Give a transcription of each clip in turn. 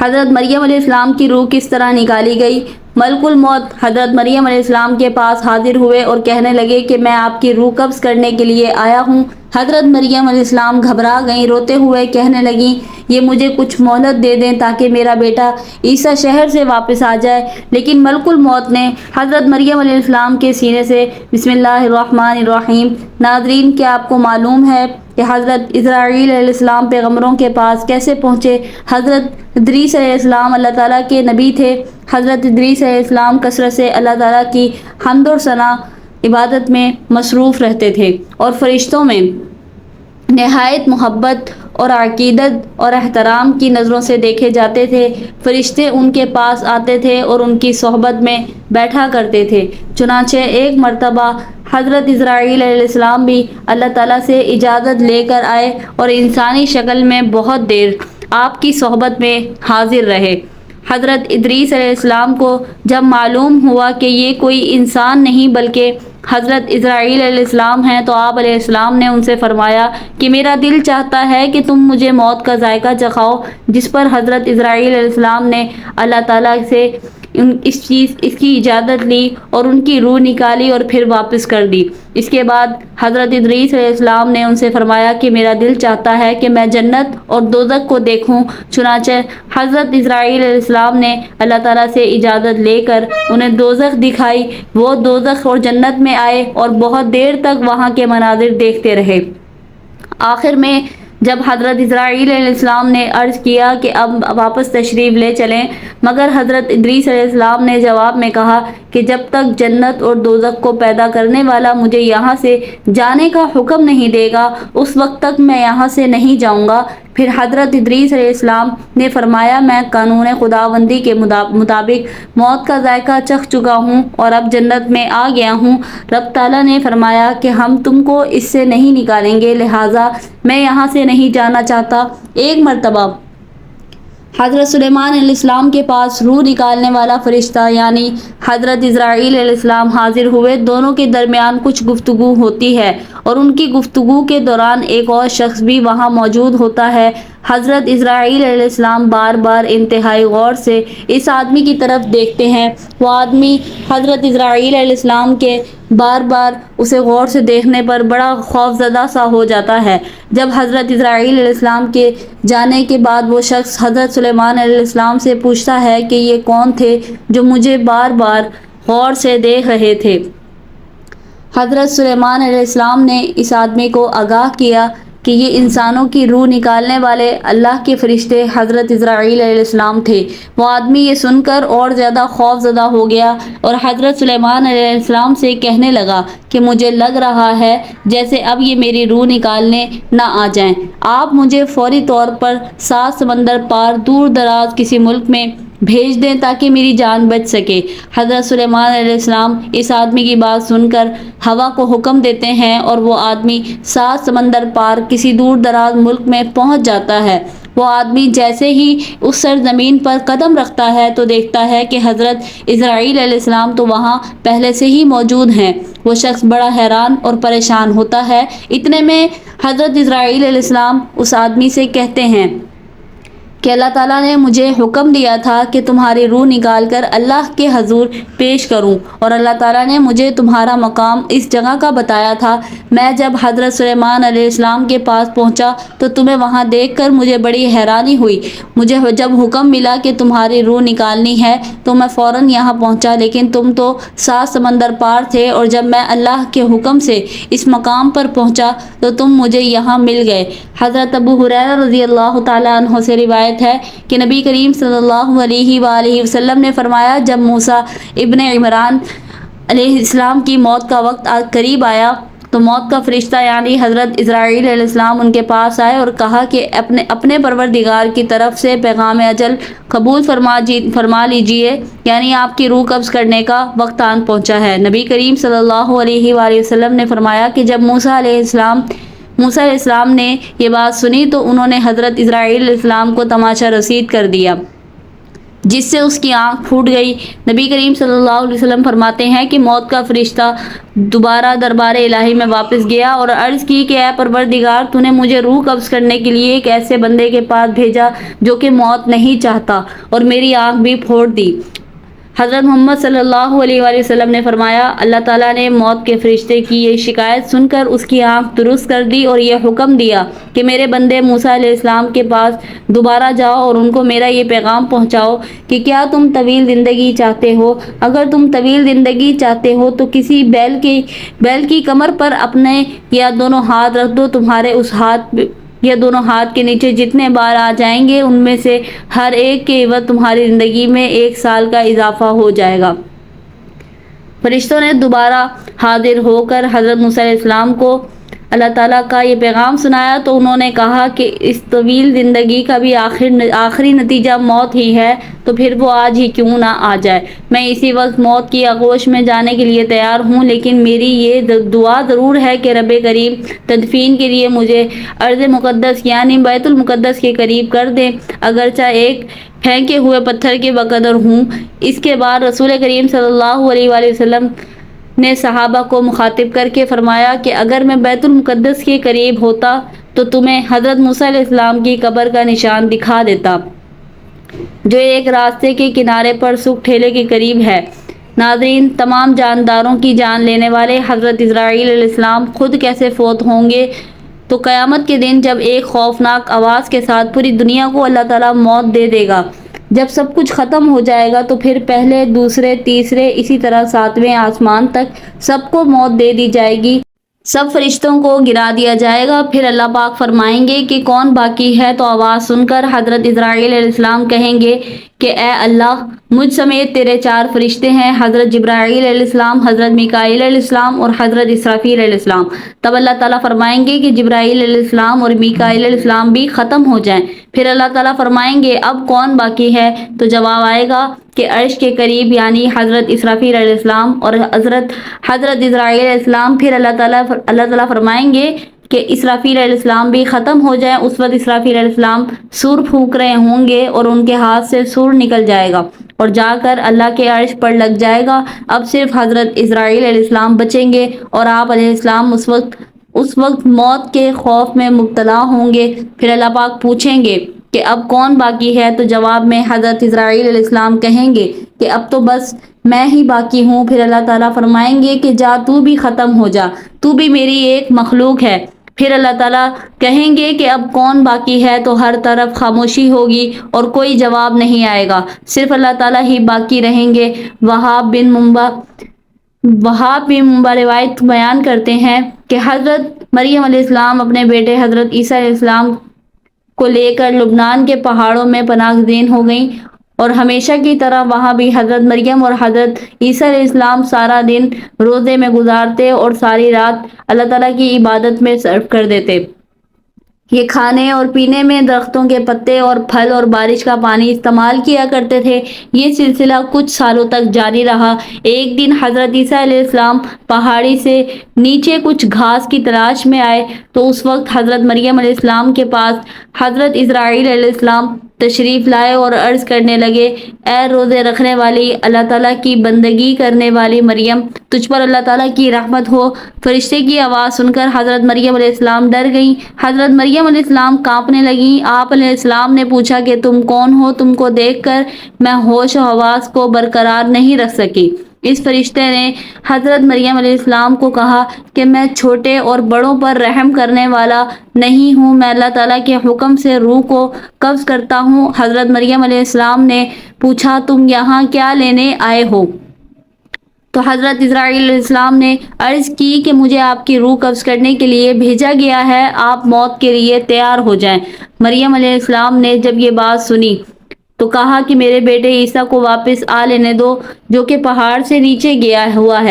حضرت مریم علیہ السلام کی روح کس طرح نکالی گئی؟ ملک الموت حضرت مریم علیہ السلام کے پاس حاضر ہوئے اور کہنے لگے کہ میں آپ کی روح قبض کرنے کے لیے آیا ہوں۔ حضرت مریم علیہ السلام گھبرا گئیں، روتے ہوئے کہنے لگیں یہ مجھے کچھ مہلت دے دیں تاکہ میرا بیٹا عیسیٰ شہر سے واپس آ جائے۔ لیکن ملک الموت نے حضرت مریم علیہ السلام کے سینے سے بسم اللہ الرحمن الرحیم۔ ناظرین، کیا آپ کو معلوم ہے کہ حضرت اسرائیل علیہ السلام پیغمبروں کے پاس کیسے پہنچے؟ حضرت ادریس علیہ السلام اللہ تعالیٰ کے نبی تھے۔ حضرت ادریس علیہ السلام کثرت سے اللہ تعالیٰ کی حمد و ثنا عبادت میں مصروف رہتے تھے اور فرشتوں میں نہایت محبت اور عقیدت اور احترام کی نظروں سے دیکھے جاتے تھے۔ فرشتے ان کے پاس آتے تھے اور ان کی صحبت میں بیٹھا کرتے تھے۔ چنانچہ ایک مرتبہ حضرت اسرائیل علیہ السلام بھی اللہ تعالیٰ سے اجازت لے کر آئے اور انسانی شکل میں بہت دیر آپ کی صحبت میں حاضر رہے۔ حضرت ادریس علیہ السلام کو جب معلوم ہوا کہ یہ کوئی انسان نہیں بلکہ حضرت اسرائیل علیہ السلام ہیں تو آپ علیہ السلام نے ان سے فرمایا کہ میرا دل چاہتا ہے کہ تم مجھے موت کا ذائقہ چکھاؤ، جس پر حضرت اسرائیل علیہ السلام نے اللہ تعالیٰ سے اس کی اجازت لی اور ان کی روح نکالی اور پھر واپس کر دی۔ اس کے بعد حضرت ادریس علیہ السلام نے ان سے فرمایا کہ میرا دل چاہتا ہے کہ میں جنت اور دوزخ کو دیکھوں۔ چنانچہ حضرت اسرائیل علیہ السلام نے اللہ تعالیٰ سے اجازت لے کر انہیں دوزخ دکھائی۔ وہ دوزخ اور جنت میں آئے اور بہت دیر تک وہاں کے مناظر دیکھتے رہے۔ آخر میں جب حضرت اسرائیل علیہ السلام نے عرض کیا کہ اب واپس تشریف لے چلیں، مگر حضرت ادریس علیہ السلام نے جواب میں کہا کہ جب تک جنت اور دوزخ کو پیدا کرنے والا مجھے یہاں سے جانے کا حکم نہیں دے گا اس وقت تک میں یہاں سے نہیں جاؤں گا۔ پھر حضرت ادریس علیہ السلام نے فرمایا میں قانون خداوندی کے مطابق موت کا ذائقہ چکھ چکا ہوں اور اب جنت میں آ گیا ہوں۔ رب تعالیٰ نے فرمایا کہ ہم تم کو اس سے نہیں نکالیں گے، لہٰذا میں یہاں سے نہیں جانا چاہتا۔ ایک مرتبہ حضرت سلیمان علیہ السلام کے پاس روح نکالنے والا فرشتہ یعنی حضرت اسرائیل علیہ السلام حاضر ہوئے۔ دونوں کے درمیان کچھ گفتگو ہوتی ہے اور ان کی گفتگو کے دوران ایک اور شخص بھی وہاں موجود ہوتا ہے۔ حضرت اسرائیل علیہ السلام بار بار انتہائی غور سے اس آدمی کی طرف دیکھتے ہیں۔ وہ آدمی حضرت اسرائیل علیہ السلام کے بار بار اسے غور سے دیکھنے پر بڑا خوفزدہ سا ہو جاتا ہے۔ جب حضرت اسرائیل علیہ السلام کے جانے کے بعد وہ شخص حضرت سلیمان علیہ السلام سے پوچھتا ہے کہ یہ کون تھے جو مجھے بار بار غور سے دیکھ رہے تھے؟ حضرت سلیمان علیہ السلام نے اس آدمی کو آگاہ کیا کہ یہ انسانوں کی روح نکالنے والے اللہ کے فرشتے حضرت اسرائیل علیہ السلام تھے۔ وہ آدمی یہ سن کر اور زیادہ خوف زدہ ہو گیا اور حضرت سلیمان علیہ السلام سے کہنے لگا کہ مجھے لگ رہا ہے جیسے اب یہ میری روح نکالنے نہ آ جائیں۔ آپ مجھے فوری طور پر 7 سمندر پار دور دراز کسی ملک میں بھیج دیں تاکہ میری جان بچ سکے۔ حضرت سلیمان علیہ السلام اس آدمی کی بات سن کر ہوا کو حکم دیتے ہیں اور وہ آدمی 7 سمندر پار کسی دور دراز ملک میں پہنچ جاتا ہے۔ وہ آدمی جیسے ہی اس سرزمین پر قدم رکھتا ہے تو دیکھتا ہے کہ حضرت اسرائیل علیہ السلام تو وہاں پہلے سے ہی موجود ہیں۔ وہ شخص بڑا حیران اور پریشان ہوتا ہے۔ اتنے میں حضرت اسرائیل علیہ السلام اس آدمی سے کہتے ہیں کہ اللہ تعالیٰ نے مجھے حکم دیا تھا کہ تمہاری روح نکال کر اللہ کے حضور پیش کروں اور اللہ تعالیٰ نے مجھے تمہارا مقام اس جگہ کا بتایا تھا۔ میں جب حضرت سلیمان علیہ السلام کے پاس پہنچا تو تمہیں وہاں دیکھ کر مجھے بڑی حیرانی ہوئی۔ مجھے جب حکم ملا کہ تمہاری روح نکالنی ہے تو میں فوراً یہاں پہنچا، لیکن تم تو 7 سمندر پار تھے اور جب میں اللہ کے حکم سے اس مقام پر پہنچا تو تم مجھے یہاں مل گئے۔ حضرت ابو ہریرہ رضی اللہ تعالیٰ عنہ سے روایت ہے کہ نبی کریم صلی اللہ علیہ وآلہ وسلم نے فرمایا جب موسیٰ ابن عمران علیہ السلام کی موت کا وقت قریب آیا تو موت کا فرشتہ یعنی حضرت اسرائیل علیہ السلام ان کے پاس آئے اور کہا کہ اپنے پروردگار کی طرف سے پیغام اجل قبول فرما لیجئے، یعنی آپ کی روح قبض کرنے کا وقت آن پہنچا ہے۔ نبی کریم صلی اللہ علیہ وآلہ وسلم نے فرمایا کہ جب موسیٰ علیہ السلام نے یہ بات سنی تو انہوں نے حضرت اسرائیل علیہ السلام کو تماشا رسید کر دیا۔ جس سے اس کی آنکھ پھوٹ گئی۔ نبی کریم صلی اللہ علیہ وسلم فرماتے ہیں کہ موت کا فرشتہ دوبارہ دربار الہی میں واپس گیا اور عرض کی کہ اے پروردگار، تو نے مجھے روح قبض کرنے کے لیے ایک ایسے بندے کے پاس بھیجا جو کہ موت نہیں چاہتا، اور میری آنکھ بھی پھوڑ دی۔ حضرت محمد صلی اللہ علیہ وآلہ وسلم نے فرمایا، اللہ تعالیٰ نے موت کے فرشتے کی یہ شکایت سن کر اس کی آنکھ درست کر دی اور یہ حکم دیا کہ میرے بندے موسیٰ علیہ السلام کے پاس دوبارہ جاؤ اور ان کو میرا یہ پیغام پہنچاؤ کہ کیا تم طویل زندگی چاہتے ہو؟ اگر تم طویل زندگی چاہتے ہو تو کسی بیل کی کمر پر اپنے یا دونوں ہاتھ رکھ دو، تمہارے اس ہاتھ یا دونوں ہاتھ کے نیچے جتنے بال آ جائیں گے ان میں سے ہر ایک کے عوض تمہاری زندگی میں 1 سال کا اضافہ ہو جائے گا۔ فرشتوں نے دوبارہ حاضر ہو کر حضرت موسیٰ علیہ السلام کو اللہ تعالیٰ کا یہ پیغام سنایا تو انہوں نے کہا کہ اس طویل زندگی کا بھی آخری نتیجہ موت ہی ہے، تو پھر وہ آج ہی کیوں نہ آ جائے۔ میں اسی وقت موت کی آغوش میں جانے کے لیے تیار ہوں، لیکن میری یہ دعا ضرور ہے کہ رب کریم تدفین کے لیے مجھے ارض مقدس یعنی بیت المقدس کے قریب کر دیں، اگرچہ ایک پھینکے ہوئے پتھر کے بقدر ہوں۔ اس کے بعد رسول کریم صلی اللہ علیہ وآلہ وسلم نے صحابہ کو مخاطب کر کے فرمایا کہ اگر میں بیت المقدس کے قریب ہوتا تو تمہیں حضرت موسیٰ علیہ السلام کی قبر کا نشان دکھا دیتا، جو ایک راستے کے کنارے پر سوکھ ٹھیلے کے قریب ہے۔ ناظرین، تمام جانداروں کی جان لینے والے حضرت اسرائیل علیہ السلام خود کیسے فوت ہوں گے؟ تو قیامت کے دن جب ایک خوفناک آواز کے ساتھ پوری دنیا کو اللہ تعالیٰ موت دے دے گا، جب سب کچھ ختم ہو جائے گا تو پھر پہلے، دوسرے، تیسرے، اسی طرح 7ویں آسمان تک سب کو موت دے دی جائے گی، سب فرشتوں کو گرا دیا جائے گا۔ پھر اللہ پاک فرمائیں گے کہ کون باقی ہے؟ تو آواز سن کر حضرت اسرائیل علیہ السلام کہیں گے کہ اے اللہ، مجھ سمیت تیرے 4 فرشتے ہیں، حضرت جبرائیل علیہ السلام، حضرت میکائیل علیہ السلام اور حضرت اسرافیل علیہ السلام۔ تب اللہ تعالیٰ فرمائیں گے کہ جبرائیل علیہ السلام اور میکائیل علیہ السلام بھی ختم ہو جائیں۔ پھر اللہ تعالیٰ فرمائیں گے اب کون باقی ہے؟ تو جواب آئے گا کہ عرش کے قریب یعنی حضرت اسرافیل علیہ السلام اور حضرت اسرائیل علیہ السلام۔ پھر اللہ تعالیٰ فرمائیں گے کہ اسرافیل علیہ السلام بھی ختم ہو جائیں۔ اس وقت اسرافیل علیہ السلام سور پھونک رہے ہوں گے اور ان کے ہاتھ سے سور نکل جائے گا اور جا کر اللہ کے عرش پر لگ جائے گا۔ اب صرف حضرت اسرائیل علیہ السلام بچیں گے اور آپ علیہ السلام اس وقت موت کے خوف میں مبتلا ہوں گے۔ پھر اللہ پاک پوچھیں گے کہ اب کون باقی ہے؟ تو جواب میں حضرت اسرائیل علیہ السلام کہیں گے کہ اب تو بس میں ہی باقی ہوں۔ پھر اللہ تعالیٰ فرمائیں گے کہ جا، تو بھی ختم ہو جا، تو بھی میری ایک مخلوق ہے۔ پھر اللہ تعالیٰ کہیں گے کہ اب کون باقی ہے؟ تو ہر طرف خاموشی ہوگی اور کوئی جواب نہیں آئے گا، صرف اللہ تعالیٰ ہی باقی رہیں گے۔ وہاب بن منبع روایت بیان کرتے ہیں کہ حضرت مریم علیہ السلام اپنے بیٹے حضرت عیسیٰ علیہ السلام کو لے کر لبنان کے پہاڑوں میں پناہ گزین ہو گئیں، اور ہمیشہ کی طرح وہاں بھی حضرت مریم اور حضرت عیسیٰ علیہ السلام سارا دن روزے میں گزارتے اور ساری رات اللہ تعالیٰ کی عبادت میں صرف کر دیتے۔ یہ کھانے اور پینے میں درختوں کے پتے اور پھل اور بارش کا پانی استعمال کیا کرتے تھے۔ یہ سلسلہ کچھ سالوں تک جاری رہا۔ ایک دن حضرت عیسیٰ علیہ السلام پہاڑی سے نیچے کچھ گھاس کی تلاش میں آئے تو اس وقت حضرت مریم علیہ السلام کے پاس حضرت اسرائیل علیہ السلام تشریف لائے اور عرض کرنے لگے، اے روزے رکھنے والی، اللہ تعالیٰ کی بندگی کرنے والی مریم، تجھ پر اللہ تعالیٰ کی رحمت ہو۔ فرشتے کی آواز سن کر حضرت مریم علیہ السلام ڈر گئیں۔ حضرت مریم علیہ السلام کانپنے لگیں۔ آپ علیہ السلام نے پوچھا کہ تم کون ہو؟ تم کو دیکھ کر میں ہوش و حواس کو برقرار نہیں رکھ سکی۔ اس فرشتے نے حضرت مریم علیہ السلام کو کہا کہ میں چھوٹے اور بڑوں پر رحم کرنے والا نہیں ہوں، میں اللہ تعالیٰ کے حکم سے روح کو قبض کرتا ہوں۔ حضرت مریم علیہ السلام نے پوچھا، تم یہاں کیا لینے آئے ہو؟ تو حضرت اسرائیل علیہ السلام نے عرض کی کہ مجھے آپ کی روح قبض کرنے کے لیے بھیجا گیا ہے، آپ موت کے لیے تیار ہو جائیں۔ مریم علیہ السلام نے جب یہ بات سنی تو کہا کہ میرے بیٹے عیسیٰ کو واپس آ لینے دو، جو کہ پہاڑ سے نیچے گیا ہوا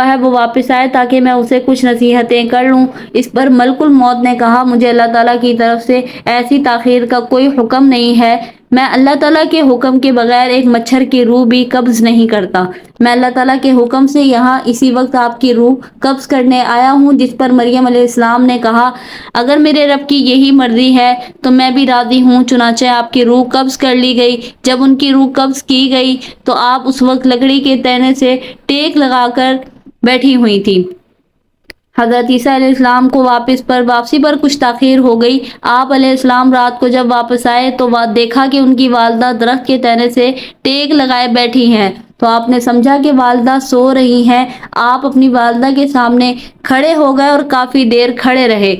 ہے وہ واپس آئے تاکہ میں اسے کچھ نصیحتیں کر لوں۔ اس پر ملک الموت نے کہا مجھے اللہ تعالیٰ کی طرف سے ایسی تاخیر کا کوئی حکم نہیں ہے، میں اللہ تعالیٰ کے حکم کے بغیر ایک مچھر کی روح بھی قبض نہیں کرتا، میں اللہ تعالیٰ کے حکم سے یہاں اسی وقت آپ کی روح قبض کرنے آیا ہوں۔ جس پر مریم علیہ السلام نے کہا اگر میرے رب کی یہی مرضی ہے تو میں بھی راضی ہوں، چنانچہ آپ کی روح قبض کر لی گئی۔ جب ان کی روح قبض کی گئی تو آپ اس وقت لکڑی کے تینے سے ٹیک لگا کر بیٹھی ہوئی تھی۔ حضرت عیسیٰ علیہ السلام کو واپسی پر کچھ تاخیر ہو گئی۔ آپ علیہ السلام رات کو جب واپس آئے تو دیکھا کہ ان کی والدہ درخت کے تنے سے ٹیک لگائے بیٹھی ہیں، تو آپ نے سمجھا کہ والدہ سو رہی ہیں۔ آپ اپنی والدہ کے سامنے کھڑے ہو گئے اور کافی دیر کھڑے رہے۔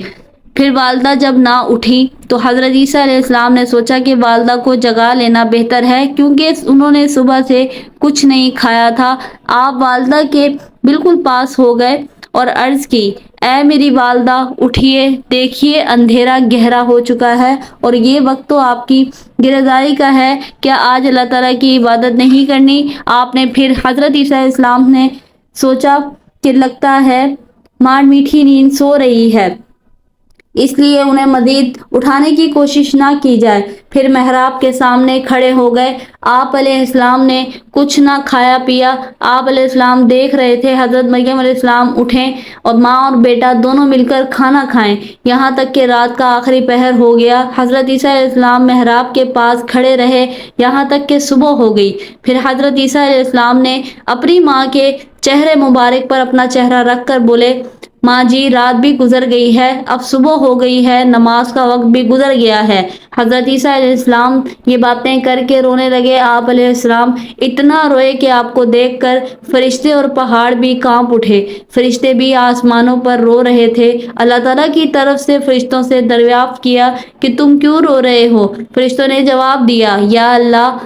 پھر والدہ جب نہ اٹھی تو حضرت عیسیٰ علیہ السلام نے سوچا کہ والدہ کو جگا لینا بہتر ہے کیونکہ انہوں نے صبح سے کچھ نہیں کھایا تھا۔ آپ والدہ کے بالکل پاس ہو گئے اور عرض کی اے میری والدہ اٹھیے، دیکھیے اندھیرا گہرا ہو چکا ہے اور یہ وقت تو آپ کی گرہداری کا ہے، کیا آج اللہ تعالیٰ کی عبادت نہیں کرنی؟ آپ نے پھر حضرت عیسیٰ علیہ السلام نے سوچا کہ لگتا ہے ماں میٹھی نیند سو رہی ہے، اس لیے انہیں مزید اٹھانے کی کوشش نہ کی جائے۔ پھر محراب کے سامنے کھڑے ہو گئے۔ آپ علیہ السلام نے کچھ نہ کھایا پیا۔ آپ علیہ السلام دیکھ رہے تھے حضرت مریم علیہ السلام اٹھیں اور ماں اور بیٹا دونوں مل کر کھانا کھائیں، یہاں تک کہ رات کا آخری پہر ہو گیا۔ حضرت عیسیٰ علیہ السلام محراب کے پاس کھڑے رہے یہاں تک کہ صبح ہو گئی۔ پھر حضرت عیسیٰ علیہ السلام نے اپنی ماں کے چہرے مبارک پر اپنا چہرہ رکھ کر بولے ماں جی رات بھی گزر گئی ہے، اب صبح ہو گئی ہے، نماز کا وقت بھی گزر گیا ہے۔ حضرت عیسیٰ علیہ السلام یہ باتیں کر کے رونے لگے۔ آپ علیہ السلام اتنا روئے کہ آپ کو دیکھ کر فرشتے اور پہاڑ بھی کانپ اٹھے۔ فرشتے بھی آسمانوں پر رو رہے تھے۔ اللہ تعالیٰ کی طرف سے فرشتوں سے دریافت کیا کہ تم کیوں رو رہے ہو؟ فرشتوں نے جواب دیا یا اللہ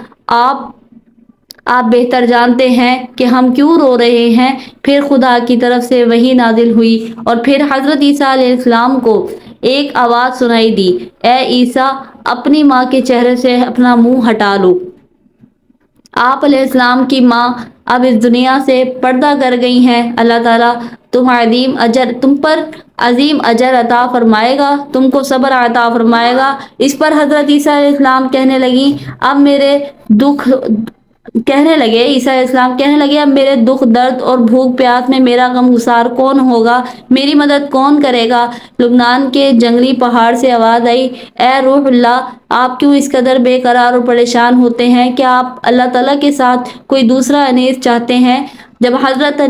آپ بہتر جانتے ہیں کہ ہم کیوں رو رہے ہیں۔ پھر خدا کی طرف سے وحی نازل ہوئی اور پھر حضرت عیسیٰ علیہ السلام کو ایک آواز سنائی دی اے عیسیٰ اپنی ماں کے چہرے سے اپنا منہ ہٹا لو۔ آپ علیہ السلام کی ماں اب اس دنیا سے پردہ کر گئی ہیں۔ اللہ تعالیٰ تم پر عظیم اجر عطا فرمائے گا، تم کو صبر عطا فرمائے گا۔ اس پر حضرت عیسیٰ علیہ السلام کہنے لگے عیسیٰ علیہ السلام کہنے لگے اب میرے دکھ درد اور بھوک پیاس میں میرا غمگسار کون ہوگا، میری مدد کون کرے گا؟ لبنان کے جنگلی پہاڑ سے آواز آئی اے روح اللہ آپ کیوں اس قدر بے قرار اور پریشان ہوتے ہیں؟ کیا آپ اللہ تعالیٰ کے ساتھ کوئی دوسرا انیس چاہتے ہیں؟ جب حضرت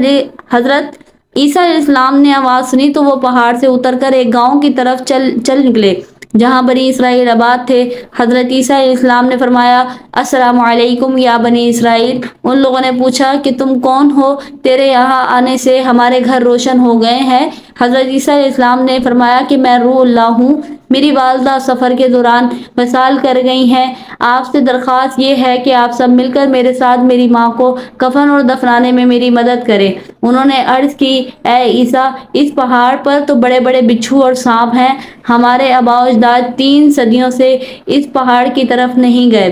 عیسیٰ علیہ السلام نے آواز سنی تو وہ پہاڑ سے اتر کر ایک گاؤں کی طرف چل نکلے جہاں بنی اسرائیل آباد تھے۔ حضرت عیسیٰ علیہ السلام نے فرمایا السلام علیکم یا بنی اسرائیل۔ ان لوگوں نے پوچھا کہ تم کون ہو؟ تیرے یہاں آنے سے ہمارے گھر روشن ہو گئے ہیں۔ حضرت عیسیٰ علیہ السلام نے فرمایا کہ میں روح اللہ ہوں، میری والدہ سفر کے دوران وصال کر گئی ہیں، آپ سے درخواست یہ ہے کہ آپ سب مل کر میرے ساتھ میری ماں کو کفن اور دفنانے میں میری مدد کریں۔ انہوں نے عرض کی اے عیسیٰ اس پہاڑ پر تو بڑے بڑے بچھو اور سانپ ہیں، ہمارے آباء و اجداد 3 صدیوں سے اس پہاڑ کی طرف نہیں گئے،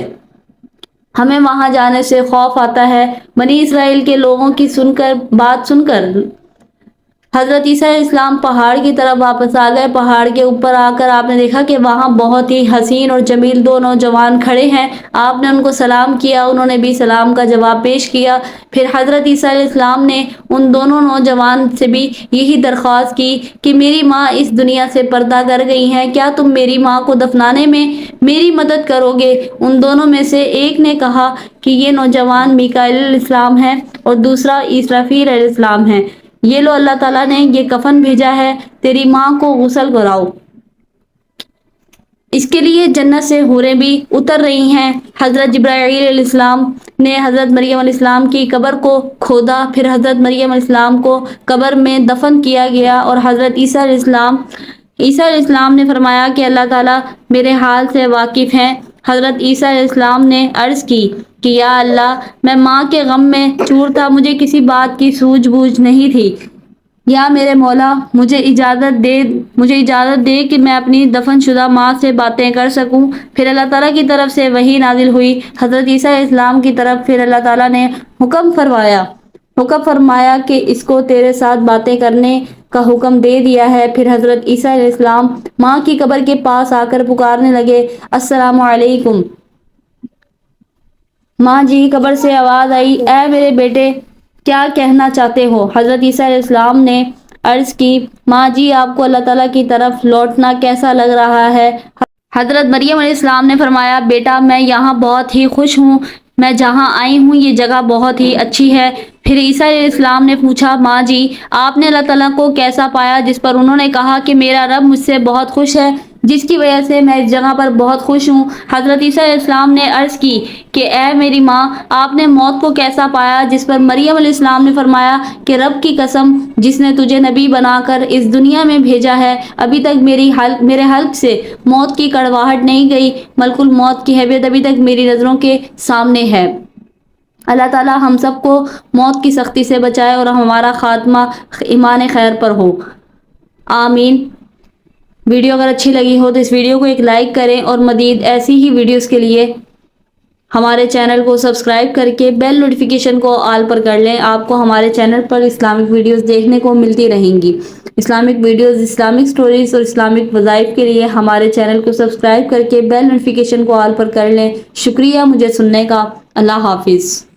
ہمیں وہاں جانے سے خوف آتا ہے۔ بنی اسرائیل کے لوگوں کی بات سن کر حضرت عیسیٰ علیہ السلام پہاڑ کی طرف واپس آ گئے۔ پہاڑ کے اوپر آ کر آپ نے دیکھا کہ وہاں بہت ہی حسین اور جمیل 2 نوجوان کھڑے ہیں۔ آپ نے ان کو سلام کیا، انہوں نے بھی سلام کا جواب پیش کیا۔ پھر حضرت عیسیٰ علیہ السلام نے ان دونوں نوجوان سے بھی یہی درخواست کی کہ میری ماں اس دنیا سے پردہ کر گئی ہیں، کیا تم میری ماں کو دفنانے میں میری مدد کرو گے؟ ان دونوں میں سے ایک نے کہا کہ یہ نوجوان میکائیل علیہ السلام ہیں اور دوسرا اسرافیل علیہ السلام ہیں، یہ لو اللہ تعالیٰ نے یہ کفن بھیجا ہے، تیری ماں کو غسل کراؤ، اس کے لیے جنت سے حوریں بھی اتر رہی ہیں۔ حضرت جبرائیل علیہ السلام نے حضرت مریم علیہ السلام کی قبر کو کھودا، پھر حضرت مریم علیہ السلام کو قبر میں دفن کیا گیا اور حضرت عیسیٰ علیہ السلام نے فرمایا کہ اللہ تعالیٰ میرے حال سے واقف ہیں۔ حضرت عیسیٰ علیہ السلام نے عرض کی کہ یا اللہ میں ماں کے غم میں چور تھا، مجھے کسی بات کی سوجھ بوجھ نہیں تھی، یا میرے مولا مجھے اجازت دے کہ میں اپنی دفن شدہ ماں سے باتیں کر سکوں۔ پھر اللہ تعالیٰ کی طرف سے وحی نازل ہوئی حضرت عیسیٰ علیہ السلام کی طرف۔ پھر اللہ تعالیٰ نے حکم فرمایا کہ اس کو تیرے ساتھ باتیں کرنے کا حکم دے دیا ہے۔ پھر حضرت عیسیٰ علیہ السلام ماں کی قبر کے پاس آ کر پکارنے لگے، السلام علیکم ماں جی۔ قبر سے آواز آئی، اے میرے بیٹے کیا کہنا چاہتے ہو؟ حضرت عیسیٰ علیہ السلام نے عرض کی، ماں جی آپ کو اللہ تعالیٰ کی طرف لوٹنا کیسا لگ رہا ہے؟ حضرت مریم علیہ السلام نے فرمایا، بیٹا میں یہاں بہت ہی خوش ہوں، میں جہاں آئی ہوں یہ جگہ بہت ہی اچھی ہے۔ پھر عیسیٰ علیہ السلام نے پوچھا، ماں جی آپ نے اللہ تعالیٰ کو کیسا پایا؟ جس پر انہوں نے کہا کہ میرا رب مجھ سے بہت خوش ہے، جس کی وجہ سے میں اس جگہ پر بہت خوش ہوں۔ حضرت عیسیٰ علیہ السلام نے عرض کی کہ اے میری ماں آپ نے موت کو کیسا پایا؟ جس پر مریم علیہ السلام نے فرمایا کہ رب کی قسم جس نے تجھے نبی بنا کر اس دنیا میں بھیجا ہے، ابھی تک میرے حلق سے موت کی کڑواہٹ نہیں گئی، ملک الموت کی حیبت ابھی تک میری نظروں کے سامنے ہے۔ اللہ تعالیٰ ہم سب کو موت کی سختی سے بچائے اور ہمارا خاتمہ ایمان خیر پر ہو، آمین۔ ویڈیو اگر اچھی لگی ہو تو اس ویڈیو کو ایک لائک کریں اور مزید ایسی ہی ویڈیوز کے لیے ہمارے چینل کو سبسکرائب کر کے بیل نوٹیفیکیشن کو آل پر کر لیں۔ آپ کو ہمارے چینل پر اسلامک ویڈیوز دیکھنے کو ملتی رہیں گی۔ اسلامک ویڈیوز، اسلامک سٹوریز اور اسلامک وظائف کے لیے ہمارے چینل کو سبسکرائب کر کے بیل نوٹیفیکیشن کو آل پر کر لیں۔ شکریہ مجھے سننے کا۔ اللہ حافظ۔